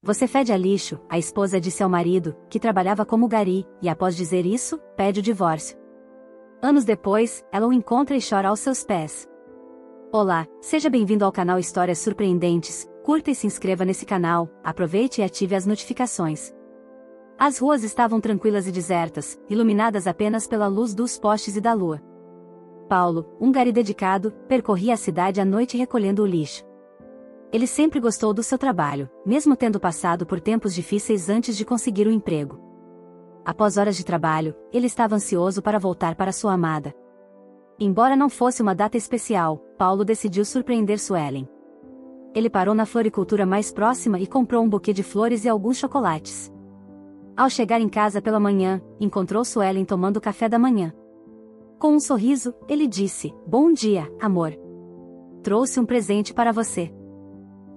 Você fede a lixo, a esposa disse ao marido, que trabalhava como gari, e após dizer isso, pede o divórcio. Anos depois, ela o encontra e chora aos seus pés. Olá, seja bem-vindo ao canal Histórias Surpreendentes, curta e se inscreva nesse canal, aproveite e ative as notificações. As ruas estavam tranquilas e desertas, iluminadas apenas pela luz dos postes e da lua. Paulo, um gari dedicado, percorria a cidade à noite recolhendo o lixo. Ele sempre gostou do seu trabalho, mesmo tendo passado por tempos difíceis antes de conseguir o emprego. Após horas de trabalho, ele estava ansioso para voltar para sua amada. Embora não fosse uma data especial, Paulo decidiu surpreender Suelen. Ele parou na floricultura mais próxima e comprou um buquê de flores e alguns chocolates. Ao chegar em casa pela manhã, encontrou Suelen tomando café da manhã. Com um sorriso, ele disse: "Bom dia, amor. Trouxe um presente para você."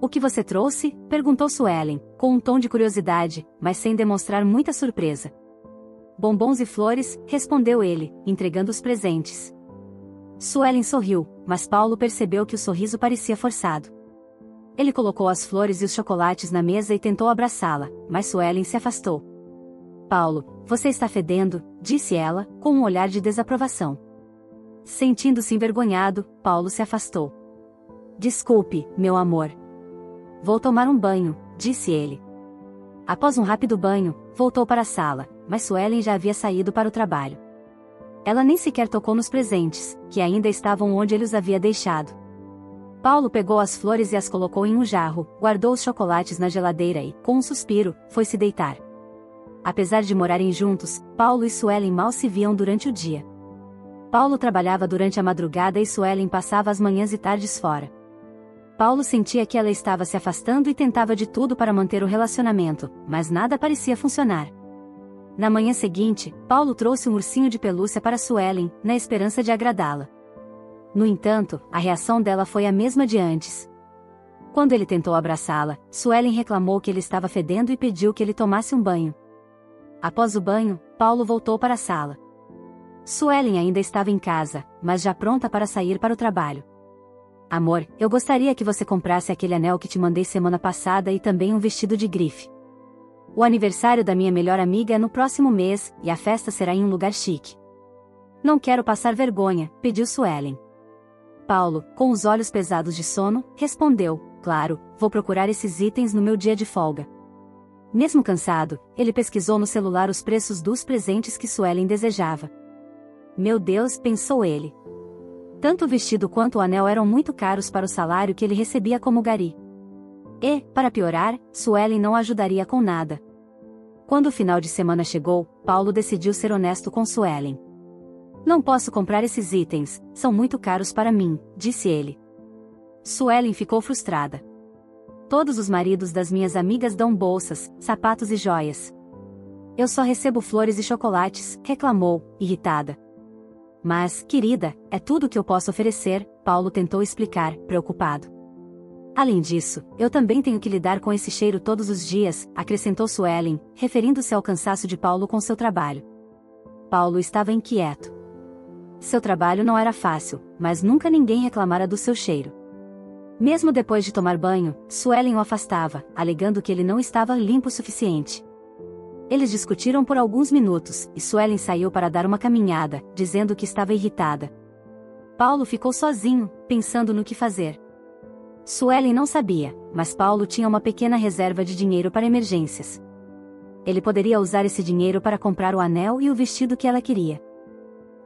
"O que você trouxe?" perguntou Suelen, com um tom de curiosidade, mas sem demonstrar muita surpresa. "Bombons e flores", respondeu ele, entregando os presentes. Suelen sorriu, mas Paulo percebeu que o sorriso parecia forçado. Ele colocou as flores e os chocolates na mesa e tentou abraçá-la, mas Suelen se afastou. "Paulo, você está fedendo", disse ela, com um olhar de desaprovação. Sentindo-se envergonhado, Paulo se afastou. "Desculpe, meu amor. Vou tomar um banho", disse ele. Após um rápido banho, voltou para a sala, mas Suelen já havia saído para o trabalho. Ela nem sequer tocou nos presentes, que ainda estavam onde ele os havia deixado. Paulo pegou as flores e as colocou em um jarro, guardou os chocolates na geladeira e, com um suspiro, foi se deitar. Apesar de morarem juntos, Paulo e Suelen mal se viam durante o dia. Paulo trabalhava durante a madrugada e Suelen passava as manhãs e tardes fora. Paulo sentia que ela estava se afastando e tentava de tudo para manter o relacionamento, mas nada parecia funcionar. Na manhã seguinte, Paulo trouxe um ursinho de pelúcia para Suelen, na esperança de agradá-la. No entanto, a reação dela foi a mesma de antes. Quando ele tentou abraçá-la, Suelen reclamou que ele estava fedendo e pediu que ele tomasse um banho. Após o banho, Paulo voltou para a sala. Suelen ainda estava em casa, mas já pronta para sair para o trabalho. "Amor, eu gostaria que você comprasse aquele anel que te mandei semana passada e também um vestido de grife. O aniversário da minha melhor amiga é no próximo mês, e a festa será em um lugar chique. Não quero passar vergonha", pediu Suelen. Paulo, com os olhos pesados de sono, respondeu: "Claro, vou procurar esses itens no meu dia de folga." Mesmo cansado, ele pesquisou no celular os preços dos presentes que Suelen desejava. "Meu Deus", pensou ele. Tanto o vestido quanto o anel eram muito caros para o salário que ele recebia como gari. E, para piorar, Suelen não ajudaria com nada. Quando o final de semana chegou, Paulo decidiu ser honesto com Suelen. "Não posso comprar esses itens, são muito caros para mim", disse ele. Suelen ficou frustrada. "Todos os maridos das minhas amigas dão bolsas, sapatos e joias. Eu só recebo flores e chocolates", reclamou, irritada. "Mas, querida, é tudo o que eu posso oferecer", Paulo tentou explicar, preocupado. "Além disso, eu também tenho que lidar com esse cheiro todos os dias", acrescentou Suelen, referindo-se ao cansaço de Paulo com seu trabalho. Paulo estava inquieto. Seu trabalho não era fácil, mas nunca ninguém reclamara do seu cheiro. Mesmo depois de tomar banho, Suelen o afastava, alegando que ele não estava limpo o suficiente. Eles discutiram por alguns minutos, e Suelen saiu para dar uma caminhada, dizendo que estava irritada. Paulo ficou sozinho, pensando no que fazer. Suelen não sabia, mas Paulo tinha uma pequena reserva de dinheiro para emergências. Ele poderia usar esse dinheiro para comprar o anel e o vestido que ela queria.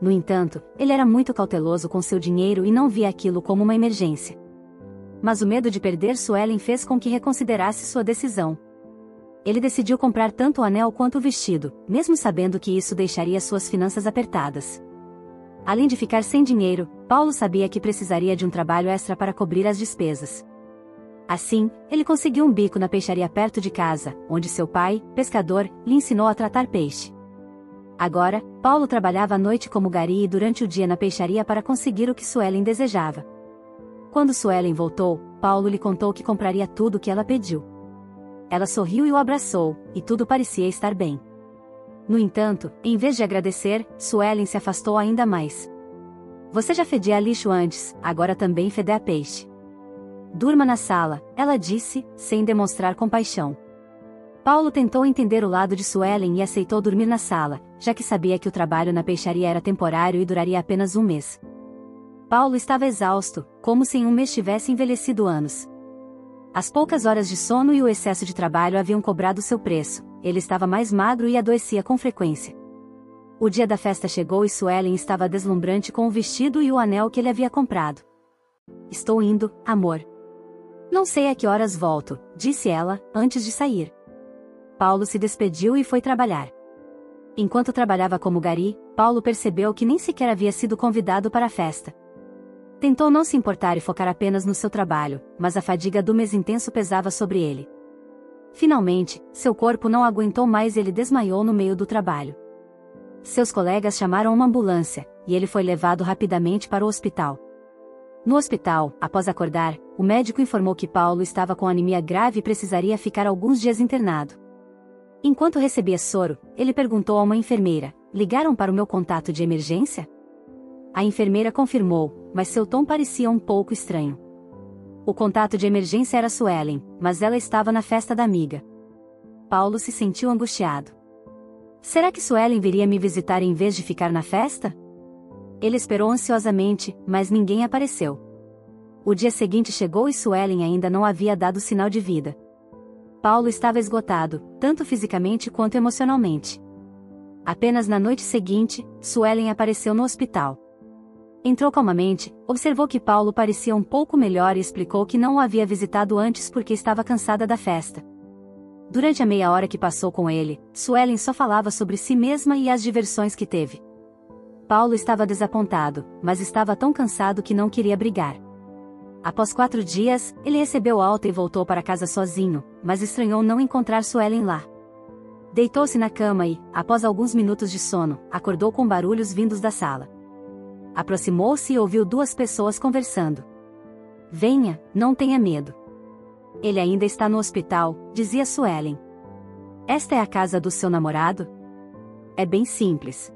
No entanto, ele era muito cauteloso com seu dinheiro e não via aquilo como uma emergência. Mas o medo de perder Suelen fez com que reconsiderasse sua decisão. Ele decidiu comprar tanto o anel quanto o vestido, mesmo sabendo que isso deixaria suas finanças apertadas. Além de ficar sem dinheiro, Paulo sabia que precisaria de um trabalho extra para cobrir as despesas. Assim, ele conseguiu um bico na peixaria perto de casa, onde seu pai, pescador, lhe ensinou a tratar peixe. Agora, Paulo trabalhava à noite como gari e durante o dia na peixaria para conseguir o que Suelen desejava. Quando Suelen voltou, Paulo lhe contou que compraria tudo o que ela pediu. Ela sorriu e o abraçou, e tudo parecia estar bem. No entanto, em vez de agradecer, Suelen se afastou ainda mais. "Você já fedia a lixo antes, agora também fede a peixe. Durma na sala", ela disse, sem demonstrar compaixão. Paulo tentou entender o lado de Suelen e aceitou dormir na sala, já que sabia que o trabalho na peixaria era temporário e duraria apenas um mês. Paulo estava exausto, como se em um mês tivesse envelhecido anos. As poucas horas de sono e o excesso de trabalho haviam cobrado seu preço, ele estava mais magro e adoecia com frequência. O dia da festa chegou e Suelen estava deslumbrante com o vestido e o anel que ele havia comprado. Estou indo, amor. Não sei a que horas volto, disse ela, antes de sair. Paulo se despediu e foi trabalhar. Enquanto trabalhava como gari, Paulo percebeu que nem sequer havia sido convidado para a festa. Tentou não se importar e focar apenas no seu trabalho, mas a fadiga do mês intenso pesava sobre ele. Finalmente, seu corpo não aguentou mais e ele desmaiou no meio do trabalho. Seus colegas chamaram uma ambulância, e ele foi levado rapidamente para o hospital. No hospital, após acordar, o médico informou que Paulo estava com anemia grave e precisaria ficar alguns dias internado. Enquanto recebia soro, ele perguntou a uma enfermeira: "Ligaram para o meu contato de emergência?" A enfermeira confirmou, mas seu tom parecia um pouco estranho. O contato de emergência era Suelen, mas ela estava na festa da amiga. Paulo se sentiu angustiado. Será que Suelen viria me visitar em vez de ficar na festa? Ele esperou ansiosamente, mas ninguém apareceu. O dia seguinte chegou e Suelen ainda não havia dado sinal de vida. Paulo estava esgotado, tanto fisicamente quanto emocionalmente. Apenas na noite seguinte, Suelen apareceu no hospital. Entrou calmamente, observou que Paulo parecia um pouco melhor e explicou que não o havia visitado antes porque estava cansada da festa. Durante a meia hora que passou com ele, Suelen só falava sobre si mesma e as diversões que teve. Paulo estava desapontado, mas estava tão cansado que não queria brigar. Após 4 dias, ele recebeu alta e voltou para casa sozinho, mas estranhou não encontrar Suelen lá. Deitou-se na cama e, após alguns minutos de sono, acordou com barulhos vindos da sala. Aproximou-se e ouviu 2 pessoas conversando. "Venha, não tenha medo. Ele ainda está no hospital", dizia Suelen. "Esta é a casa do seu namorado?" "É bem simples.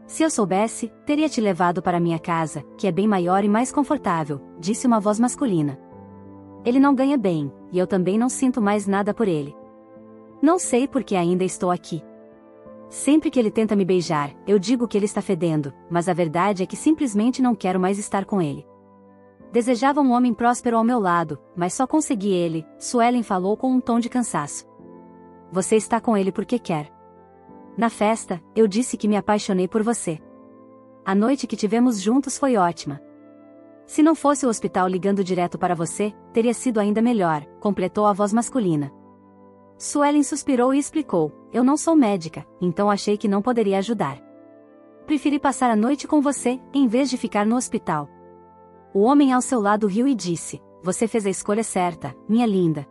Se eu soubesse, teria te levado para minha casa, que é bem maior e mais confortável", disse uma voz masculina. "Ele não ganha bem, e eu também não sinto mais nada por ele. Não sei por que ainda estou aqui. Sempre que ele tenta me beijar, eu digo que ele está fedendo, mas a verdade é que simplesmente não quero mais estar com ele. Desejava um homem próspero ao meu lado, mas só consegui ele", Suelen falou com um tom de cansaço. "Você está com ele porque quer. Na festa, eu disse que me apaixonei por você. A noite que tivemos juntos foi ótima. Se não fosse o hospital ligando direto para você, teria sido ainda melhor", completou a voz masculina. Suelen suspirou e explicou: "Eu não sou médica, então achei que não poderia ajudar. Preferi passar a noite com você, em vez de ficar no hospital." O homem ao seu lado riu e disse: "Você fez a escolha certa, minha linda.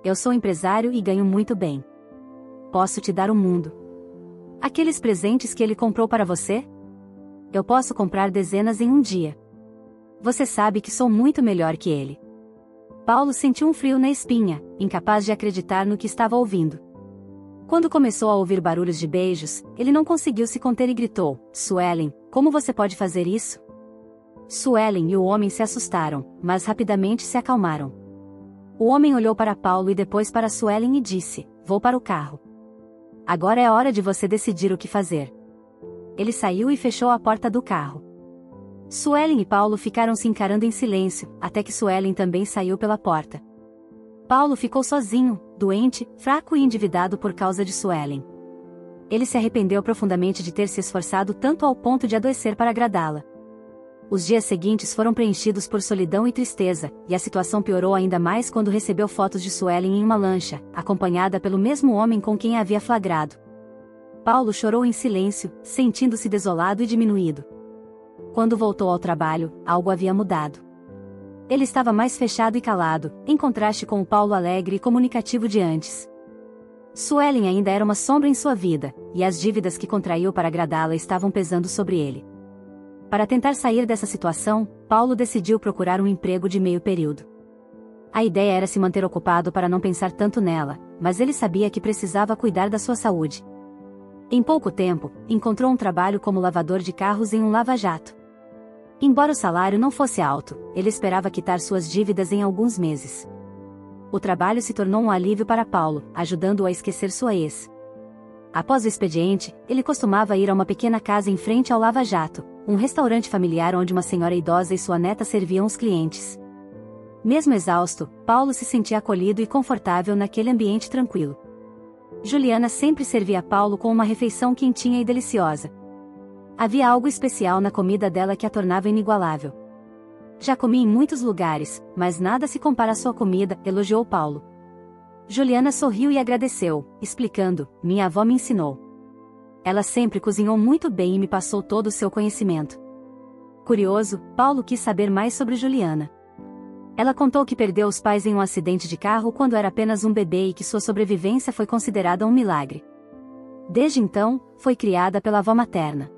Eu sou empresário e ganho muito bem. Posso te dar o mundo. Aqueles presentes que ele comprou para você? Eu posso comprar dezenas em um dia. Você sabe que sou muito melhor que ele." Paulo sentiu um frio na espinha, incapaz de acreditar no que estava ouvindo. Quando começou a ouvir barulhos de beijos, ele não conseguiu se conter e gritou: "Suelen, como você pode fazer isso?" Suelen e o homem se assustaram, mas rapidamente se acalmaram. O homem olhou para Paulo e depois para Suelen e disse: "Vou para o carro. Agora é hora de você decidir o que fazer." Ele saiu e fechou a porta do carro. Suelen e Paulo ficaram se encarando em silêncio, até que Suelen também saiu pela porta. Paulo ficou sozinho, doente, fraco e endividado por causa de Suelen. Ele se arrependeu profundamente de ter se esforçado tanto ao ponto de adoecer para agradá-la. Os dias seguintes foram preenchidos por solidão e tristeza, e a situação piorou ainda mais quando recebeu fotos de Suelen em uma lancha, acompanhada pelo mesmo homem com quem a havia flagrado. Paulo chorou em silêncio, sentindo-se desolado e diminuído. Quando voltou ao trabalho, algo havia mudado. Ele estava mais fechado e calado, em contraste com o Paulo alegre e comunicativo de antes. Suelen ainda era uma sombra em sua vida, e as dívidas que contraiu para agradá-la estavam pesando sobre ele. Para tentar sair dessa situação, Paulo decidiu procurar um emprego de meio período. A ideia era se manter ocupado para não pensar tanto nela, mas ele sabia que precisava cuidar da sua saúde. Em pouco tempo, encontrou um trabalho como lavador de carros em um lava-jato. Embora o salário não fosse alto, ele esperava quitar suas dívidas em alguns meses. o trabalho se tornou um alívio para Paulo, ajudando-o a esquecer sua ex. Após o expediente, ele costumava ir a uma pequena casa em frente ao Lava Jato, um restaurante familiar onde uma senhora idosa e sua neta serviam os clientes. Mesmo exausto, Paulo se sentia acolhido e confortável naquele ambiente tranquilo. Juliana sempre servia Paulo com uma refeição quentinha e deliciosa. Havia algo especial na comida dela que a tornava inigualável. Já comi em muitos lugares, mas nada se compara à sua comida, elogiou Paulo. Juliana sorriu e agradeceu, explicando: minha avó me ensinou. Ela sempre cozinhou muito bem e me passou todo o seu conhecimento. Curioso, Paulo quis saber mais sobre Juliana. Ela contou que perdeu os pais em um acidente de carro quando era apenas um bebê e que sua sobrevivência foi considerada um milagre. Desde então, foi criada pela avó materna.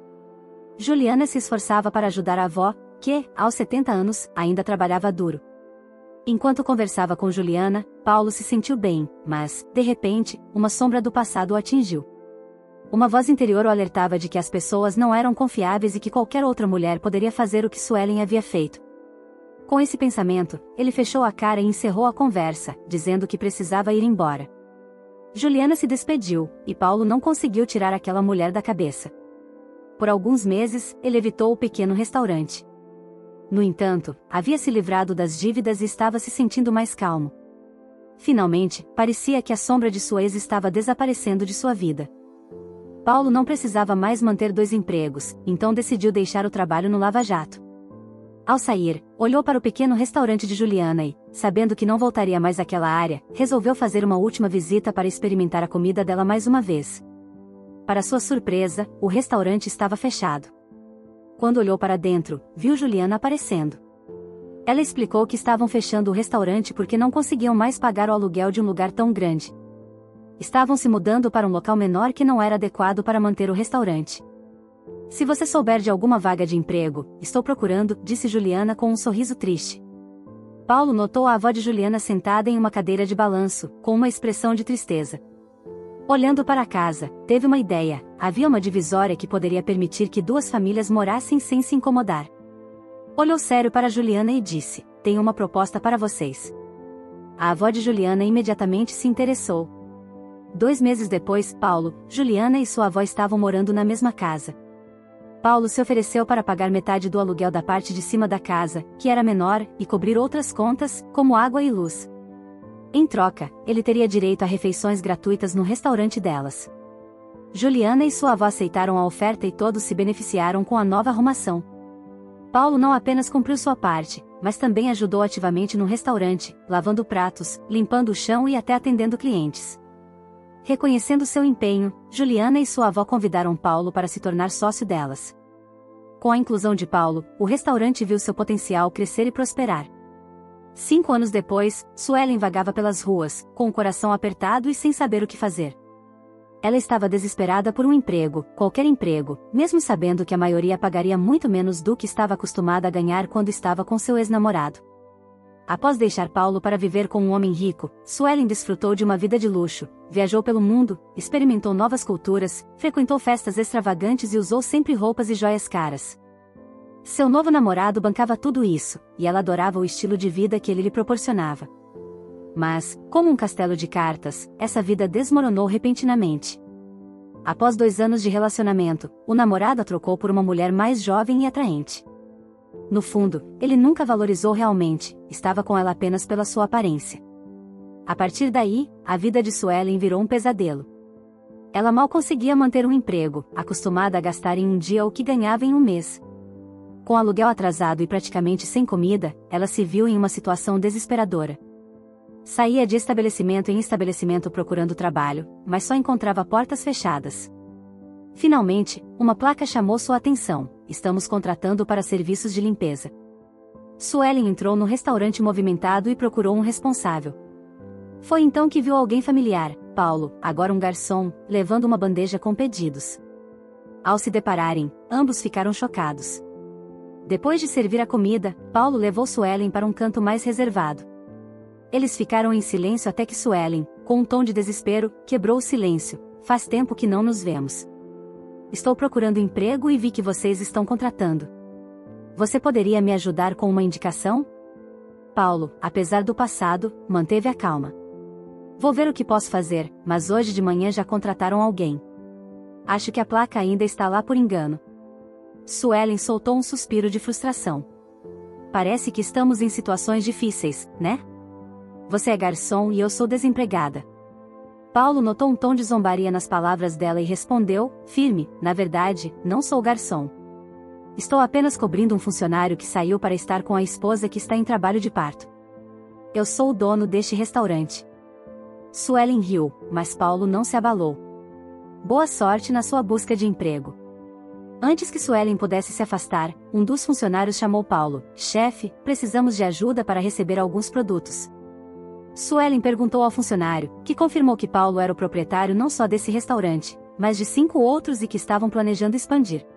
Juliana se esforçava para ajudar a avó, que, aos 70 anos, ainda trabalhava duro. Enquanto conversava com Juliana, Paulo se sentiu bem, mas, de repente, uma sombra do passado o atingiu. Uma voz interior o alertava de que as pessoas não eram confiáveis e que qualquer outra mulher poderia fazer o que Suelen havia feito. Com esse pensamento, ele fechou a cara e encerrou a conversa, dizendo que precisava ir embora. Juliana se despediu, e Paulo não conseguiu tirar aquela mulher da cabeça. Por alguns meses, ele evitou o pequeno restaurante. No entanto, havia se livrado das dívidas e estava se sentindo mais calmo. Finalmente, parecia que a sombra de sua ex estava desaparecendo de sua vida. Paulo não precisava mais manter 2 empregos, então decidiu deixar o trabalho no Lava Jato. Ao sair, olhou para o pequeno restaurante de Juliana e, sabendo que não voltaria mais àquela área, resolveu fazer uma última visita para experimentar a comida dela mais uma vez. Para sua surpresa, o restaurante estava fechado. Quando olhou para dentro, viu Juliana aparecendo. Ela explicou que estavam fechando o restaurante porque não conseguiam mais pagar o aluguel de um lugar tão grande. Estavam se mudando para um local menor que não era adequado para manter o restaurante. Se você souber de alguma vaga de emprego, estou procurando, disse Juliana com um sorriso triste. Paulo notou a avó de Juliana sentada em uma cadeira de balanço, com uma expressão de tristeza. Olhando para a casa, teve uma ideia: havia uma divisória que poderia permitir que 2 famílias morassem sem se incomodar. Olhou sério para Juliana e disse: tenho uma proposta para vocês. A avó de Juliana imediatamente se interessou. 2 meses depois, Paulo, Juliana e sua avó estavam morando na mesma casa. Paulo se ofereceu para pagar metade do aluguel da parte de cima da casa, que era menor, e cobrir outras contas, como água e luz. Em troca, ele teria direito a refeições gratuitas no restaurante delas. Juliana e sua avó aceitaram a oferta e todos se beneficiaram com a nova arrumação. Paulo não apenas cumpriu sua parte, mas também ajudou ativamente no restaurante, lavando pratos, limpando o chão e até atendendo clientes. Reconhecendo seu empenho, Juliana e sua avó convidaram Paulo para se tornar sócio delas. Com a inclusão de Paulo, o restaurante viu seu potencial crescer e prosperar. 5 anos depois, Suelen vagava pelas ruas, com o coração apertado e sem saber o que fazer. Ela estava desesperada por um emprego, qualquer emprego, mesmo sabendo que a maioria pagaria muito menos do que estava acostumada a ganhar quando estava com seu ex-namorado. Após deixar Paulo para viver com um homem rico, Suelen desfrutou de uma vida de luxo, viajou pelo mundo, experimentou novas culturas, frequentou festas extravagantes e usou sempre roupas e joias caras. Seu novo namorado bancava tudo isso, e ela adorava o estilo de vida que ele lhe proporcionava. Mas, como um castelo de cartas, essa vida desmoronou repentinamente. Após 2 anos de relacionamento, o namorado a trocou por uma mulher mais jovem e atraente. No fundo, ele nunca valorizou realmente, estava com ela apenas pela sua aparência. A partir daí, a vida de Suelen virou um pesadelo. Ela mal conseguia manter um emprego, acostumada a gastar em um dia o que ganhava em um mês. Com aluguel atrasado e praticamente sem comida, ela se viu em uma situação desesperadora. Saía de estabelecimento em estabelecimento procurando trabalho, mas só encontrava portas fechadas. Finalmente, uma placa chamou sua atenção: estamos contratando para serviços de limpeza. Suelen entrou no restaurante movimentado e procurou um responsável. Foi então que viu alguém familiar, Paulo, agora um garçom, levando uma bandeja com pedidos. Ao se depararem, ambos ficaram chocados. Depois de servir a comida, Paulo levou Suelen para um canto mais reservado. Eles ficaram em silêncio até que Suelen, com um tom de desespero, quebrou o silêncio: faz tempo que não nos vemos. Estou procurando emprego e vi que vocês estão contratando. Você poderia me ajudar com uma indicação? Paulo, apesar do passado, manteve a calma. Vou ver o que posso fazer, mas hoje de manhã já contrataram alguém. Acho que a placa ainda está lá por engano. Suelen soltou um suspiro de frustração. Parece que estamos em situações difíceis, né? Você é garçom e eu sou desempregada. Paulo notou um tom de zombaria nas palavras dela e respondeu, firme, na verdade, não sou garçom. Estou apenas cobrindo um funcionário que saiu para estar com a esposa que está em trabalho de parto. Eu sou o dono deste restaurante. Suelen riu, mas Paulo não se abalou. Boa sorte na sua busca de emprego. Antes que Suelen pudesse se afastar, um dos funcionários chamou Paulo. Chefe, precisamos de ajuda para receber alguns produtos. Suelen perguntou ao funcionário, que confirmou que Paulo era o proprietário não só desse restaurante, mas de 5 outros e que estavam planejando expandir.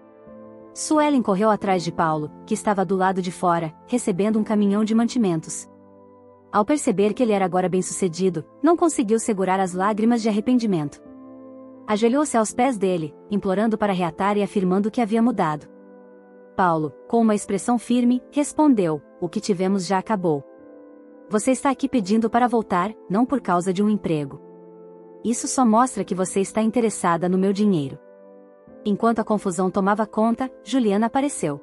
Suelen correu atrás de Paulo, que estava do lado de fora, recebendo um caminhão de mantimentos. Ao perceber que ele era agora bem-sucedido, não conseguiu segurar as lágrimas de arrependimento. Ajoelhou-se aos pés dele, implorando para reatar e afirmando que havia mudado. Paulo, com uma expressão firme, respondeu, o que tivemos já acabou. Você está aqui pedindo para voltar, não por causa de um emprego. Isso só mostra que você está interessada no meu dinheiro. Enquanto a confusão tomava conta, Juliana apareceu.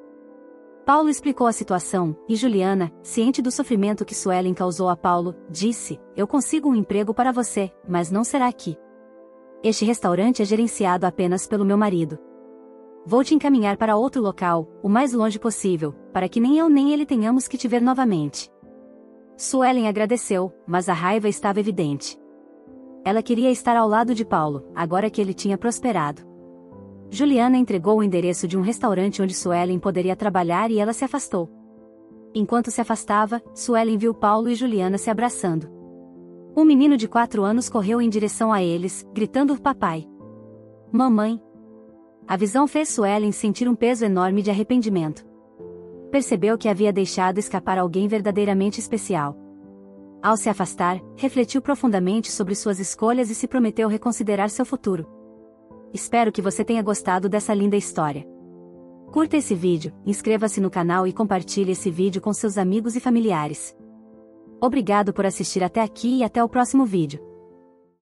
Paulo explicou a situação, e Juliana, ciente do sofrimento que Suelen causou a Paulo, disse, eu consigo um emprego para você, mas não será aqui. Este restaurante é gerenciado apenas pelo meu marido. Vou te encaminhar para outro local, o mais longe possível, para que nem eu nem ele tenhamos que te ver novamente. Suelen agradeceu, mas a raiva estava evidente. Ela queria estar ao lado de Paulo, agora que ele tinha prosperado. Juliana entregou o endereço de um restaurante onde Suelen poderia trabalhar e ela se afastou. Enquanto se afastava, Suelen viu Paulo e Juliana se abraçando. Um menino de 4 anos correu em direção a eles, gritando papai. Mamãe. A visão fez Suelen sentir um peso enorme de arrependimento. Percebeu que havia deixado escapar alguém verdadeiramente especial. Ao se afastar, refletiu profundamente sobre suas escolhas e se prometeu reconsiderar seu futuro. Espero que você tenha gostado dessa linda história. Curta esse vídeo, inscreva-se no canal e compartilhe esse vídeo com seus amigos e familiares. Obrigado por assistir até aqui e até o próximo vídeo.